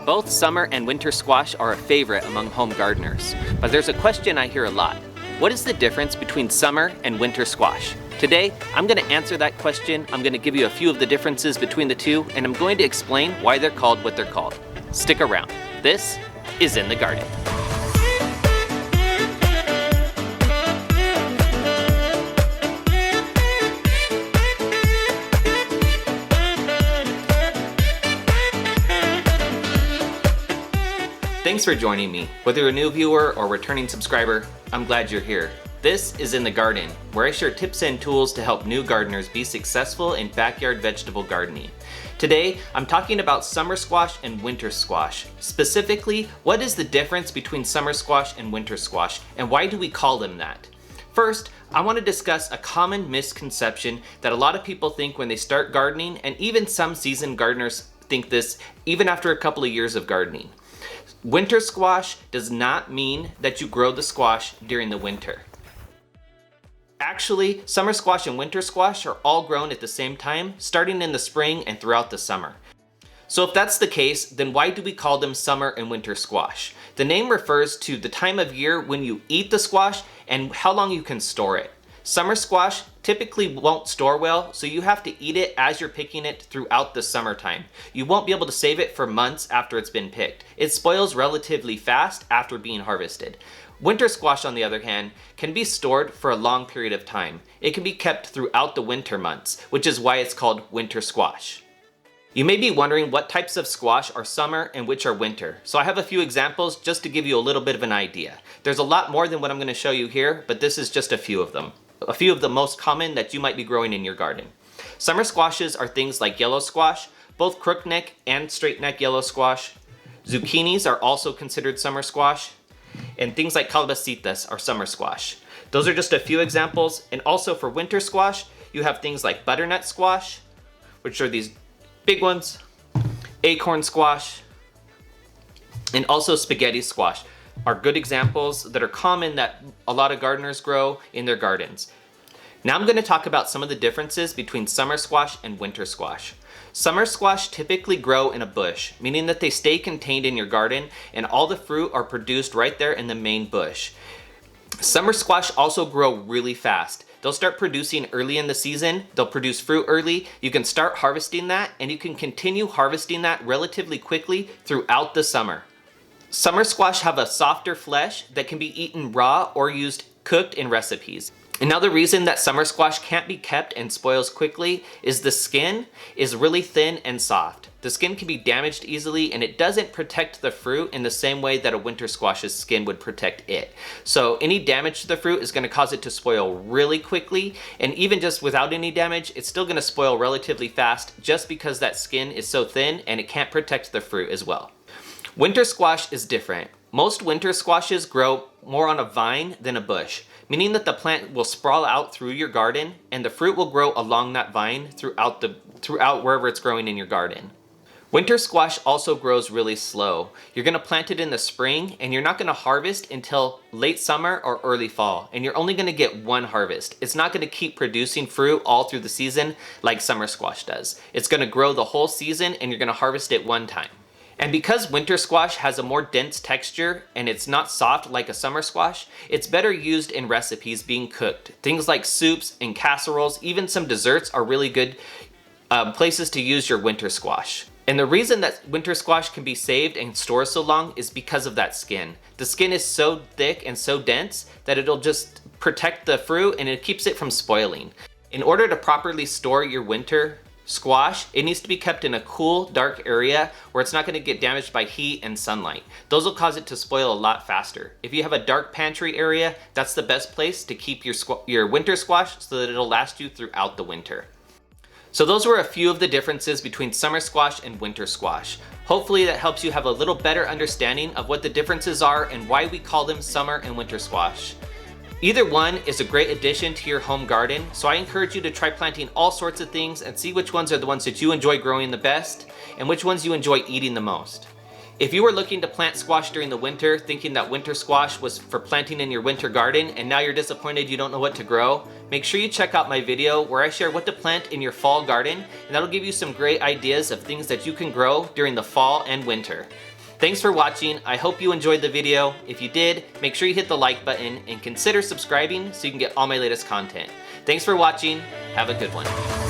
Both summer and winter squash are a favorite among home gardeners, but there's a question I hear a lot. What is the difference between summer and winter squash? Today, I'm going to answer that question. I'm going to give you a few of the differences between the two, and I'm going to explain why they're called what they're called. Stick around. This is In the Garden. Thanks for joining me. Whether you're a new viewer or returning subscriber, I'm glad you're here. This is In the Garden, where I share tips and tools to help new gardeners be successful in backyard vegetable gardening. Today, I'm talking about summer squash and winter squash. Specifically, what is the difference between summer squash and winter squash, and why do we call them that? First, I want to discuss a common misconception that a lot of people think when they start gardening, and even some seasoned gardeners think this even after a couple of years of gardening. Winter squash does not mean that you grow the squash during the winter. Actually, summer squash and winter squash are all grown at the same time, starting in the spring and throughout the summer. So if that's the case, then why do we call them summer and winter squash? The name refers to the time of year when you eat the squash and how long you can store it. Summer squash typically won't store well, so you have to eat it as you're picking it throughout the summertime. You won't be able to save it for months after it's been picked. It spoils relatively fast after being harvested. Winter squash, on the other hand, can be stored for a long period of time. It can be kept throughout the winter months, which is why it's called winter squash. You may be wondering what types of squash are summer and which are winter. So I have a few examples just to give you a little bit of an idea. There's a lot more than what I'm going to show you here, but this is just a few of them. A few of the most common that you might be growing in your garden. Summer squashes are things like yellow squash, both crookneck and straight neck yellow squash. Zucchinis are also considered summer squash. And things like calabacitas are summer squash. Those are just a few examples. And also for winter squash, you have things like butternut squash, which are these big ones, acorn squash, and also spaghetti squash are good examples that are common that a lot of gardeners grow in their gardens. Now I'm going to talk about some of the differences between summer squash and winter squash. Summer squash typically grow in a bush, meaning that they stay contained in your garden and all the fruit are produced right there in the main bush. Summer squash also grow really fast. They'll start producing early in the season. They'll produce fruit early. You can start harvesting that and you can continue harvesting that relatively quickly throughout the summer. Summer squash have a softer flesh that can be eaten raw or used cooked in recipes. Another reason that summer squash can't be kept and spoils quickly is the skin is really thin and soft. The skin can be damaged easily and it doesn't protect the fruit in the same way that a winter squash's skin would protect it. So any damage to the fruit is going to cause it to spoil really quickly, and even just without any damage, it's still going to spoil relatively fast just because that skin is so thin and it can't protect the fruit as well. Winter squash is different. Most winter squashes grow more on a vine than a bush, meaning that the plant will sprawl out through your garden and the fruit will grow along that vine throughout wherever it's growing in your garden. Winter squash also grows really slow. You're going to plant it in the spring and you're not going to harvest until late summer or early fall, and you're only going to get one harvest. It's not going to keep producing fruit all through the season like summer squash does. It's going to grow the whole season and you're going to harvest it one time. And because winter squash has a more dense texture and it's not soft like a summer squash, it's better used in recipes being cooked. Things like soups and casseroles, even some desserts are really good places to use your winter squash. And the reason that winter squash can be saved and stored so long is because of that skin. The skin is so thick and so dense that it'll just protect the fruit and it keeps it from spoiling. In order to properly store your winter squash, it needs to be kept in a cool, dark area where it's not going to get damaged by heat and sunlight. Those will cause it to spoil a lot faster. If you have a dark pantry area, that's the best place to keep your winter squash so that it'll last you throughout the winter. So those were a few of the differences between summer squash and winter squash. Hopefully that helps you have a little better understanding of what the differences are and why we call them summer and winter squash. Either one is a great addition to your home garden, so I encourage you to try planting all sorts of things and see which ones are the ones that you enjoy growing the best and which ones you enjoy eating the most. If you were looking to plant squash during the winter, thinking that winter squash was for planting in your winter garden, and now you're disappointed you don't know what to grow, make sure you check out my video where I share what to plant in your fall garden, and that'll give you some great ideas of things that you can grow during the fall and winter. Thanks for watching. I hope you enjoyed the video. If you did, make sure you hit the like button and consider subscribing so you can get all my latest content. Thanks for watching. Have a good one.